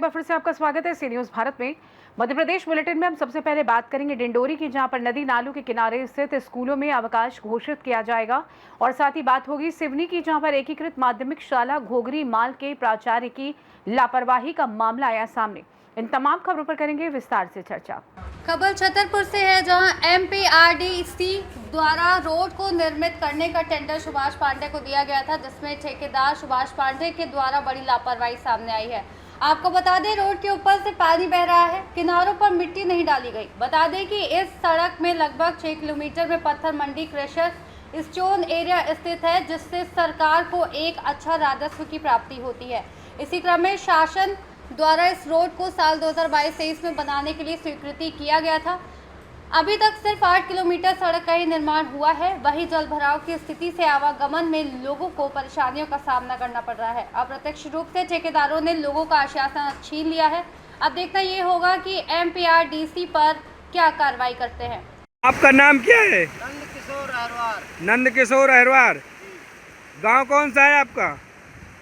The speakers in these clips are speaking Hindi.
बार फिर से आपका स्वागत है सी न्यूज भारत में। मध्य प्रदेश बुलेटिन में हम सबसे पहले बात करेंगे डिंडोरी की, जहां पर नदी नालों के किनारे स्थित स्कूलों में अवकाश घोषित किया जाएगा। और साथ ही बात होगी सिवनी की, जहां पर एकीकृत माध्यमिक शाला घोघरी माल के प्राचार्य की लापरवाही का मामला आया सामने। इन तमाम खबरों पर करेंगे विस्तार से चर्चा। खबर छतरपुर से है, जहां एमपीआरडीसी द्वारा रोड को निर्मित करने का टेंडर सुभाष पांडे को दिया गया था, जिसमें ठेकेदार सुभाष पांडे के द्वारा बड़ी लापरवाही सामने आई है। आपको बता दें, रोड के ऊपर से पानी बह रहा है, किनारों पर मिट्टी नहीं डाली गई। बता दें कि इस सड़क में लगभग 6 किलोमीटर में पत्थर मंडी क्रेशर स्टोन एरिया स्थित है, जिससे सरकार को एक अच्छा राजस्व की प्राप्ति होती है। इसी क्रम में शासन द्वारा इस रोड को साल 2022-23 में बनाने के लिए स्वीकृति किया गया था। अभी तक सिर्फ 8 किलोमीटर सड़क का ही निर्माण हुआ है। वहीं जल भराव की स्थिति से आवागमन में लोगों को परेशानियों का सामना करना पड़ रहा है। अप्रत्यक्ष रूप से ठेकेदारों ने लोगों का आश्वासन छीन लिया है। अब देखना ये होगा कि एमपीआरडीसी पर क्या कार्रवाई करते हैं। आपका नाम क्या है? नंदकिशोर अहरवार। नंदकिशोर अहरवार। गांव कौन सा है आपका?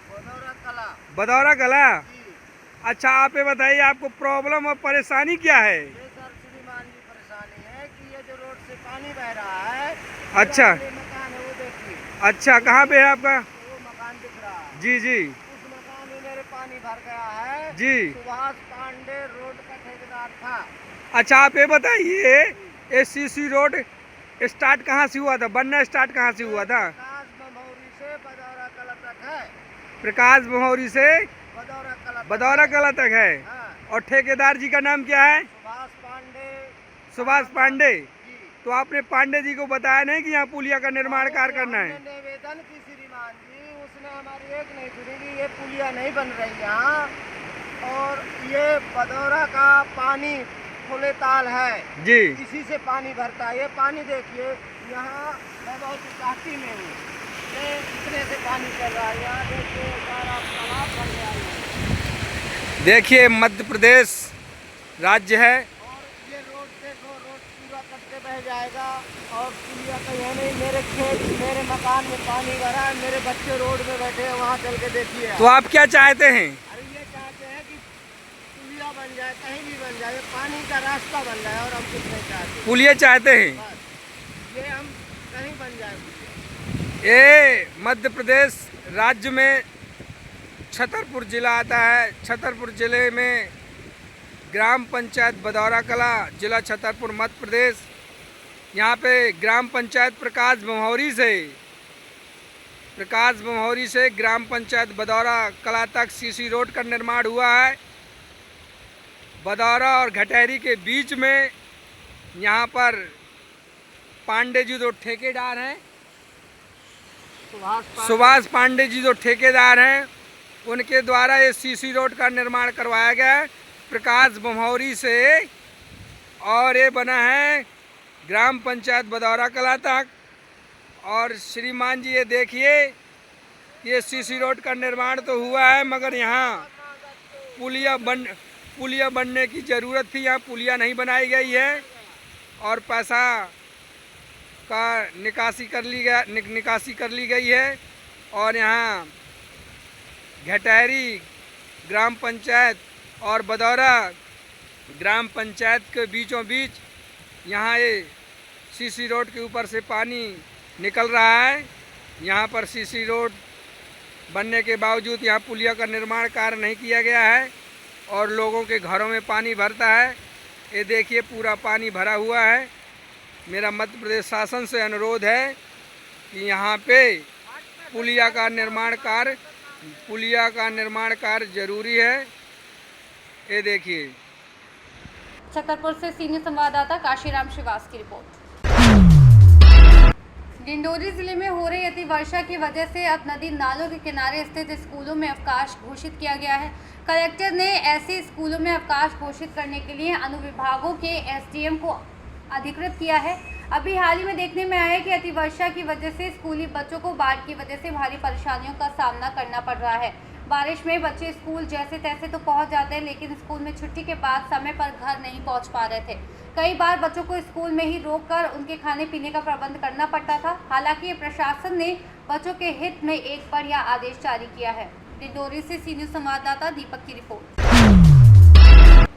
बदौरा कला। बदौरा कला। जी। अच्छा, आप ये बताइए, आपको प्रॉब्लम और परेशानी क्या है? ये सर श्रीमान जी परेशानी है कि ये जो रोड से पानी बह रहा है। अच्छा। मकान है वो देखिए। अच्छा, कहाँ पे है आपका? वो मकान दिख रहा है। जी जी उस मकान में मेरे पानी भर गया है। जी। सुभाष पांडे रोड का ठेकेदार था। अच्छा, आप ये बताइए, ये सीसी रोड स्टार्ट कहाँ से हुआ था? बनना स्टार्ट कहाँ से हुआ था? प्रकाश बमौरी से बदौरा कला तक है। प्रकाश बमौरी से बदौरा कला बदौरा कला तक है। हाँ। और ठेकेदार जी का नाम क्या है? सुभाष पांडे। सुभाष पांडे। जी। तो आपने पांडे जी को बताया नहीं कि यहाँ पुलिया का निर्माण कार्य करना है? हमने निवेदन की श्रीमान जी, उसने हमारी एक नहीं सुनी कि ये पुलिया नहीं बन रही यहाँ। और ये बदौरा का पानी खुले ताल है जी। इसी से पानी भरता है। ये पानी देखिए, यहाँ मैं बहुत काटी में हूँ, ये इतने से पानी चल रहा है। यहाँ देखिए सारा तालाब बन गया है। देखिए, मध्य प्रदेश राज्य है। और ये रोड देखो, रोड पूरा कटके बह जाएगा और पुलिया कहीं है नहीं। मेरे खेत, मेरे मकान में पानी भरा है, मेरे बच्चे रोड में बैठे हैं, वहाँ चल के देखिए। तो आप क्या चाहते हैं? अरे ये चाहते हैं कि पुलिया बन जाए, कहीं भी बन जाए, पानी का रास्ता बन जाए, और हम कुछ नहीं चाहते। पुलिया चाहते हैं? बस ये हम कहीं बन जाए पुलिया। ये मध्य प्रदेश राज्य में छतरपुर जिला आता है। छतरपुर जिले में ग्राम पंचायत बदौरा कला, जिला छतरपुर, मध्य प्रदेश। यहाँ पे ग्राम पंचायत प्रकाश बमौरी से ग्राम पंचायत बदौरा कला तक सीसी रोड का निर्माण हुआ है। बदौरा और घटेरी के बीच में यहाँ पर पांडे जी जो ठेकेदार हैं, सुभाष पांडे जी जो ठेकेदार हैं, उनके द्वारा ये सीसी रोड का निर्माण करवाया गया है प्रकाश बमौरी से। और ये बना है ग्राम पंचायत बदौरा कला तक। और श्रीमान जी ये देखिए, ये सीसी रोड का निर्माण तो हुआ है, मगर यहाँ पुलिया बनने की ज़रूरत थी। यहाँ पुलिया नहीं बनाई गई है और पैसा का निकासी कर ली गई है। और यहाँ घटेरी ग्राम पंचायत और बदौरा ग्राम पंचायत के बीचों बीच यहाँ ये सीसी रोड के ऊपर से पानी निकल रहा है। यहाँ पर सीसी रोड बनने के बावजूद यहाँ पुलिया का निर्माण कार्य नहीं किया गया है और लोगों के घरों में पानी भरता है। ये देखिए, पूरा पानी भरा हुआ है। मेरा मध्य प्रदेश शासन से अनुरोध है कि यहाँ पे पुलिया का निर्माण कार्य जरूरी है। ये देखिए। छतरपुर से सीनियर संवाददाता काशीराम श्रीवास की रिपोर्ट। डिंडोरी जिले में हो रही अति वर्षा की वजह से अब नदी नालों के किनारे स्थित स्कूलों में अवकाश घोषित किया गया है। कलेक्टर ने ऐसे स्कूलों में अवकाश घोषित करने के लिए अनुविभागों के एसडीएम को अधिकृत किया है। अभी हाल ही में देखने में आया है कि अति वर्षा की वजह से स्कूली बच्चों को बाढ़ की वजह से भारी परेशानियों का सामना करना पड़ रहा है। बारिश में बच्चे स्कूल जैसे तैसे तो पहुंच जाते हैं, लेकिन स्कूल में छुट्टी के बाद समय पर घर नहीं पहुंच पा रहे थे। कई बार बच्चों को स्कूल में ही रोककर उनके खाने पीने का प्रबंध करना पड़ता था। हालांकि प्रशासन ने बच्चों के हित में एक बढ़िया आदेश जारी किया है। डिंडोरी से सीनियर संवाददाता दीपक की रिपोर्ट।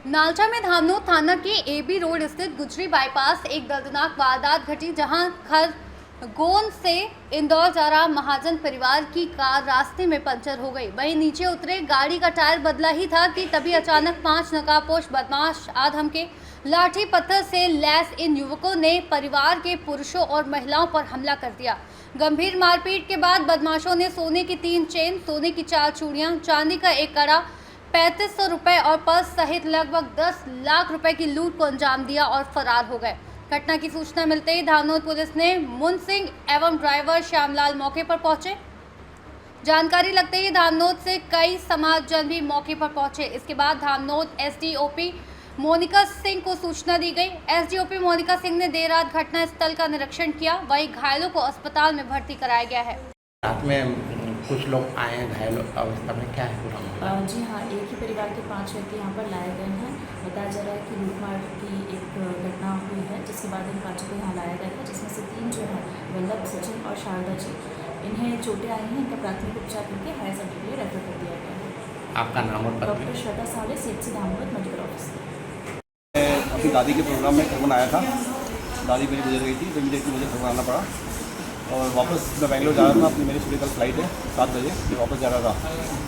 नालचा में धामनोद थाना के एबी रोड स्थित गुजरी बाईपास एक दर्दनाक वारदात घटी, जहां खरगोन से इंदौर जा रहा महाजन परिवार की कार रास्ते में पंचर हो गई। वहीं नीचे उतरे गाड़ी का टायर बदला ही था कि तभी अचानक 5 नकाबपोश बदमाश आधम के लाठी पत्थर से लैस इन युवकों ने परिवार के पुरुषों और महिलाओं पर हमला कर दिया। गंभीर मारपीट के बाद बदमाशों ने सोने की 3 चेन, सोने की 4 चूड़ियां, चांदी का 1 कड़ा, 3500 रुपए और पर्स सहित लगभग 10 लाख रुपए की लूट को अंजाम दिया और फरार हो गए। घटना की सूचना मिलते ही धामनोद पुलिस ने मुन सिंह एवं ड्राइवर श्यामलाल मौके पर पहुंचे। जानकारी लगते ही धामनोद से कई समाजजन भी मौके पर पहुंचे। इसके बाद धामनोद एसडीओपी मोनिका सिंह को सूचना दी गई। एसडीओपी मोनिका सिंह ने देर रात घटना स्थल का निरीक्षण किया, वहीं घायलों को अस्पताल में भर्ती कराया गया है। रात में कुछ लोग आए हैं घायल अवस्था में, क्या है पूरा मामला? जी हाँ, एक ही परिवार के 5 व्यक्ति यहाँ पर लाए गए हैं। बताया जा रहा है कि लूटमार की एक घटना हुई है, जिसके बाद इन 5 को यहाँ लाया गया था, जिसमें से 3 जो है वल्लभ, सचिन और शारदा जी, इन्हें चोटें आई हैं। इनका प्राथमिक उपचार करके हायर सेंटर के लिए रेफर कर दिया गया है। आपका नाम और पता? डॉक्टर श्रद्धा सावले, सीएचसी धामनोद मेडिकल ऑफिसर। अपनी दादी के प्रोग्राम में खरगोन आया था। दादी मेरी गुजर गई थी, तो इमीडिएटली मुझे खरगोन आना पड़ा और वापस मैं बेंगलोर जा रहा था। अपनी मेरी सुबह कल फ्लाइट है 7 बजे, मैं वापस जा रहा था।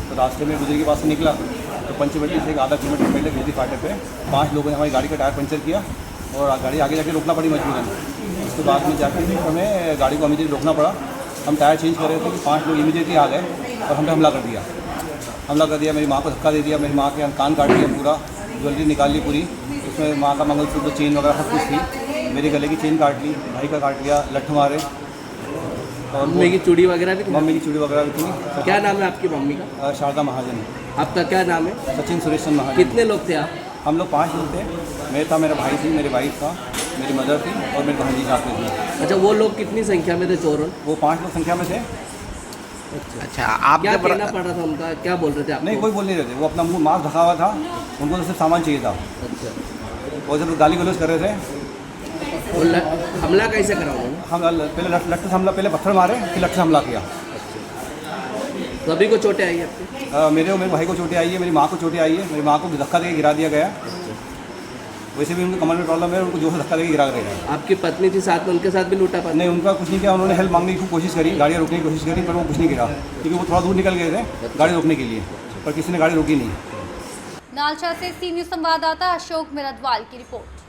तो रास्ते में गुजरी के पास से निकला तो पंचवटी से एक आधा किलोमीटर पहले गुजरी फाटक पे 5 लोगों ने हमारी गाड़ी का टायर पंचर किया और गाड़ी आगे जाके रोकना पड़ी मजबूरन। उसके बाद में जाकर हमें गाड़ी को इमीडिएटली रोकना पड़ा। हम टायर चेंज कर रहे थे कि 5 लोग इमीडिएटली आ गए और हम पे हमला कर दिया। मेरी माँ को धक्का दे दिया, मेरी माँ के कान काट दिया, पूरा ज्वेलरी निकाल ली पूरी। उसमें माँ का मंगलसूत्र, चेन वगैरह सब कुछ थी। मेरी गले की चेन काट ली, भाई का काट लिया, लठ मारे और मम्मी की चूड़ी वगैरह भी थी? मम्मी की चूड़ी वगैरह भी थी। क्या नाम है आपकी मम्मी का? शारदा महाजन। आपका क्या नाम है? सचिन सुरेशन महाजन। कितने लोग थे आप? हम लोग 5 लोग थे। मैं था, मेरा भाई थी, मेरी वाइफ था, मेरी मदर थी और मेरी भांजी साथ में थी। अच्छा, वो लोग कितनी संख्या में थे चोर? वो 5 लोग संख्या में थे। अच्छा, आप क्या कहना पड़ा था उनका? क्या बोल रहे थे आप? नहीं, कोई बोल नहीं रहे थे। वो अपना मुंह मास्क ढका हुआ था, उनको तो सिर्फ सामान चाहिए था। अच्छा, वो सब गाली गलौज कर रहे थे। और हमला कैसे करा उन्होंने? हम पहले लठ से हमला, पहले पत्थर मारे, फिर लठ से हमला किया। सभी को चोटें आई आपके? मेरे और मेरे भाई को चोटें आई है, मेरी माँ को चोटें आई है। मेरी माँ को धक्का देके गिरा दिया गया। वैसे भी उनके कमर में प्रॉब्लम है, उनको जोर से धक्का देके गिरा गया। आपकी पत्नी थी साथ में, उनके साथ भी लूटा पाटा? नहीं, उनका कुछ नहीं किया। उन्होंने हेल्प मांगने की कोशिश करी, गाड़ियाँ रोकने की कोशिश करी, पर वो कुछ नहीं गिरा क्योंकि वो थोड़ा दूर निकल गए थे गाड़ी रोकने के लिए, पर किसी ने गाड़ी रोकी नहीं। नालचा से सी न्यूज संवाददाता अशोक मिरदवाल की रिपोर्ट।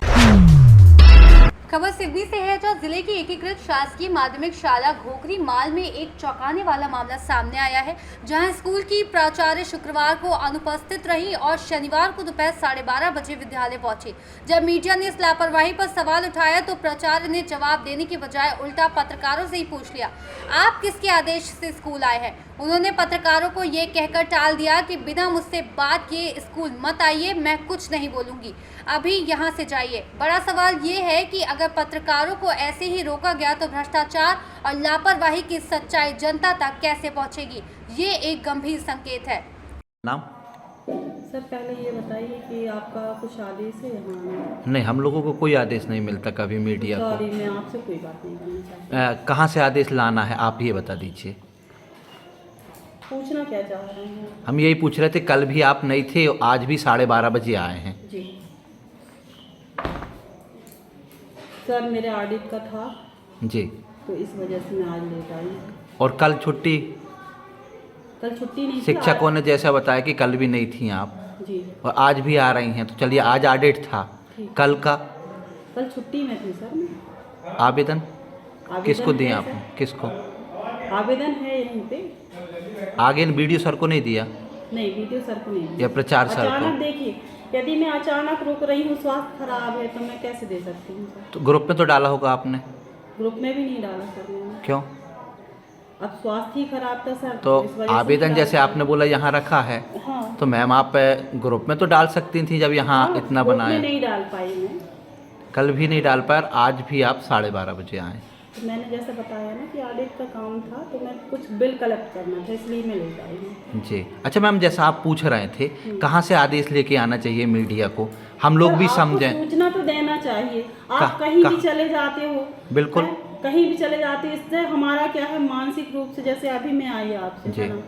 खबर सिवनी से है, जहां जिले की एकीकृत शासकीय माध्यमिक शाला घोघरी माल में एक चौंकाने वाला मामला सामने आया है, जहां स्कूल की प्राचार्य शुक्रवार को अनुपस्थित रही और शनिवार को दोपहर 12:30 बजे विद्यालय पहुंची। जब मीडिया ने इस लापरवाही पर सवाल उठाया तो प्राचार्य ने जवाब देने के बजाय उल्टा पत्रकारों से ही पूछ लिया, आप किसके आदेश से स्कूल आए हैं। उन्होंने पत्रकारों को ये कहकर टाल दिया कि बिना मुझसे बात किए स्कूल मत आइए, मैं कुछ नहीं बोलूँगी, अभी यहाँ से जाइए। बड़ा सवाल ये है कि अगर पत्रकारों को ऐसे ही रोका गया तो भ्रष्टाचार और लापरवाही की सच्चाई जनता तक कैसे पहुँचेगी, ये एक गंभीर संकेत है। नाम? सर, पहले ये बताइए कि आपका कुछ आदेश है यहाँ? नहीं, हम लोगों को कोई आदेश नहीं मिलता कभी मीडिया को। सॉरी, मैं आपसे कोई बात नहीं करना चाहती। कहाँ से आदेश लाना है आप ये बता दीजिए। पूछना क्या चाह रहे हैं? हम यही पूछ रहे थे, कल भी आप नहीं थे, आज भी 12:30 बजे आए हैं। जी सर, मेरे ऑडिट का था जी, तो इस वजह से मैं आज लेट आई। और कल छुट्टी? कल छुट्टी नहीं थी। शिक्षकों ने जैसा बताया कि कल भी नहीं थी आप, जी, और आज भी आ रही हैं, तो चलिए आज ऑडिट था, कल का कल छुट्टी में थी सर मैं। आवेदन किसको दिए है आपने? सर। किसको आवेदन है यहीं पे। आगे वीडियो सर को नहीं दिया? नहीं, वीडियो सर को नहीं दिया। या प्रचार सर को? अचानक देखिए, यदि मैं अचानक रुक रही हूँ, स्वास्थ्य खराब है, तो मैं कैसे दे सकती हूँ सर? तो ग्रुप में तो डाला होगा आपने? ग्रुप में भी नहीं डाला सर मैंने। क्यों? अब स्वास्थ्य ही खराब था सर, तो इस वजह से आवेदन नहीं जैसे डाला। आपने बोला यहाँ रखा है, हाँ, तो मैम आप ग्रुप में तो डाल सकती थी जब यहाँ हाँ, इतना ग्रुप बनाए। में नहीं डाल पाई मैं। कल भी नहीं डाल पाया, आज भी आप 12:30 बजे आए। तो मैंने जैसे बताया ना कि ऑडिट का काम था, तो मैं कुछ बिल कलेक्ट करना था, इसलिए मैं लेट आई हूँ। जी, अच्छा मैम, जैसा आप पूछ रहे थे कहाँ से आदेश लेके आना चाहिए मीडिया को, हम लोग सर, भी आपको समझें। सूचना तो देना चाहिए। आप कहीं भी चले जाते हो, बिल्कुल, कहीं भी चले जाते हो, इससे हमारा क्या है, मानसिक रूप से, जैसे अभी मैं आई आपसे, जी, है ना,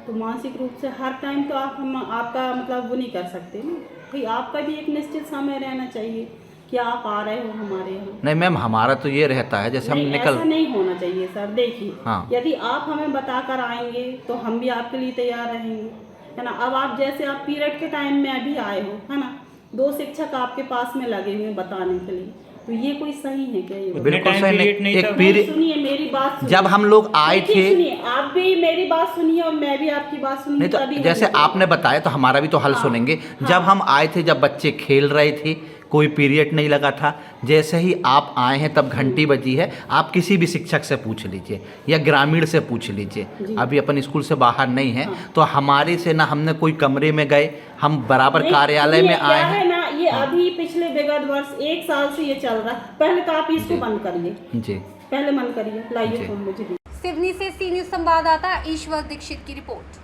तो मानसिक रूप से हर टाइम तो आप आपका मतलब वो नहीं कर सकते ना। भाई आपका भी एक निश्चित समय रहना चाहिए कि आप आ रहे हो हमारे यहाँ। नहीं मैम, हमारा तो ये रहता है जैसे हम नहीं, निकल। ऐसा नहीं होना चाहिए सर। देखिए हाँ। यदि आप हमें बताकर आएंगे तो हम भी आपके लिए तैयार रहेंगे, है ना। अब आप जैसे आप पीरियड के टाइम में अभी आए हो, है ना, 2 शिक्षक आपके पास में लगे हुए बताने के लिए, तो ये कोई सही है क्या? ये बिल्कुल सही नहीं। एक नहीं, पीरियड सुनिए मेरी बात सुनिए। जब हम लोग आए देखिए, थे, सुनिए आप भी मेरी बात सुनिए और मैं भी आपकी बात सुनिए। नहीं तो तभी हम जैसे लोग- आपने बताया तो हमारा भी तो हल हाँ, सुनेंगे। हाँ। जब हम आए थे, जब बच्चे खेल रहे थे, कोई पीरियड नहीं लगा था, जैसे ही आप आए हैं तब घंटी बजी है, आप किसी भी शिक्षक से पूछ लीजिए या ग्रामीण से पूछ लीजिए। अभी अपन स्कूल से बाहर नहीं है, तो हमारे से ना हमने कोई कमरे में गए, हम बराबर नहीं, कार्यालय में सुनिए, आए क्या हैं। है ना, ये अभी पिछले विगत वर्ष 1 साल से ये चल रहा है। पहले तो आप इसको बंद करिए, जी पहले बंद करिए, लाइए जी। फोन मुझे दीजिए। सिवनी से सी न्यूज संवाददाता ईश्वर दीक्षित की रिपोर्ट।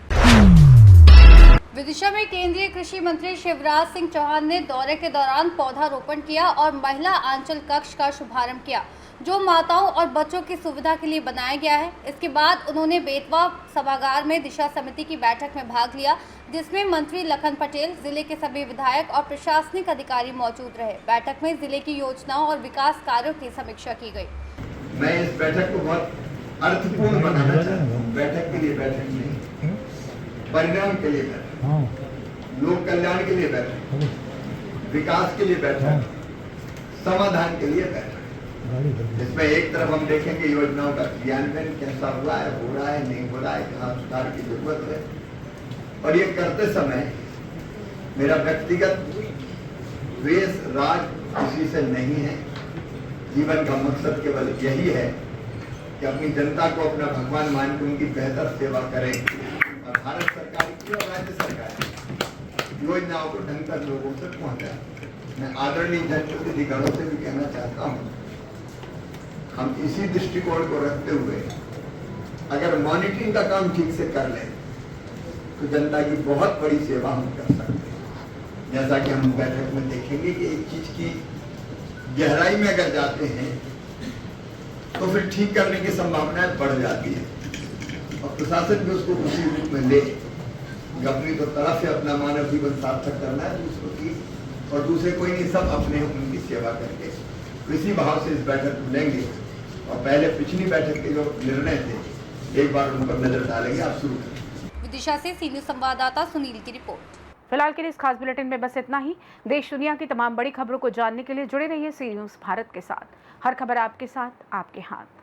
विदिशा में केंद्रीय कृषि मंत्री शिवराज सिंह चौहान ने दौरे के दौरान पौधारोपण किया और महिला आंचल कक्ष का शुभारंभ किया, जो माताओं और बच्चों की सुविधा के लिए बनाया गया है। इसके बाद उन्होंने बेतवा सभागार में दिशा समिति की बैठक में भाग लिया, जिसमें मंत्री लखन पटेल, जिले के सभी विधायक और प्रशासनिक अधिकारी मौजूद रहे। बैठक में जिले की योजनाओं और विकास कार्यों की समीक्षा की गई। मैं इस बैठक को बहुत अर्थपूर्ण बनाना चाहता हूँ। बैठक के लिए बैठक नहीं, परिणाम के लिए बैठक, लोक कल्याण के लिए बैठक, विकास के लिए बैठक, समाधान के लिए बैठक। इसमें एक तरफ हम देखेंगे योजनाओं का क्रियान्वयन कैसा हुआ है, हो रहा है, नहीं हो रहा है, कहाँ सुधार की जरूरत है। और ये करते समय मेरा व्यक्तिगत द्वेष राग किसी से नहीं है। जीवन का मकसद केवल यही है कि अपनी जनता को अपना भगवान मान के उनकी बेहतर सेवा करें और भारत सरकार की और राज्य सरकार की योजनाओं को ढंग कर लोगों तक पहुंचाएं। मैं आदरणीय जनप्रतिनिधि गणों से भी कहना चाहता हूं, हम इसी दृष्टिकोण को रखते हुए अगर मॉनिटरिंग का काम ठीक से कर लें तो जनता की बहुत बड़ी सेवा हम कर सकते हैं। जैसा कि हम बैठक में देखेंगे कि एक चीज की गहराई में अगर जाते हैं तो फिर ठीक करने की संभावनाएं बढ़ जाती है और प्रशासन भी उसको उसी रूप में ले। अपनी तो तरफ से अपना मानव जीवन सार्थक करना है, दूसरों की और दूसरे कोई नहीं, सब अपने उनकी सेवा करके इसी भाव से इस बैठक को लेंगे और पहले पिछली बैठक के जो निर्णय थे एक बार उन पर नजर डालेंगे। आप शुरू करें। विदिशा से सी न्यूज संवाददाता सुनील की रिपोर्ट। फिलहाल के लिए इस खास बुलेटिन में बस इतना ही। देश दुनिया की तमाम बड़ी खबरों को जानने के लिए जुड़े रहिए सी न्यूज भारत के साथ। हर खबर आपके साथ, आपके हाथ।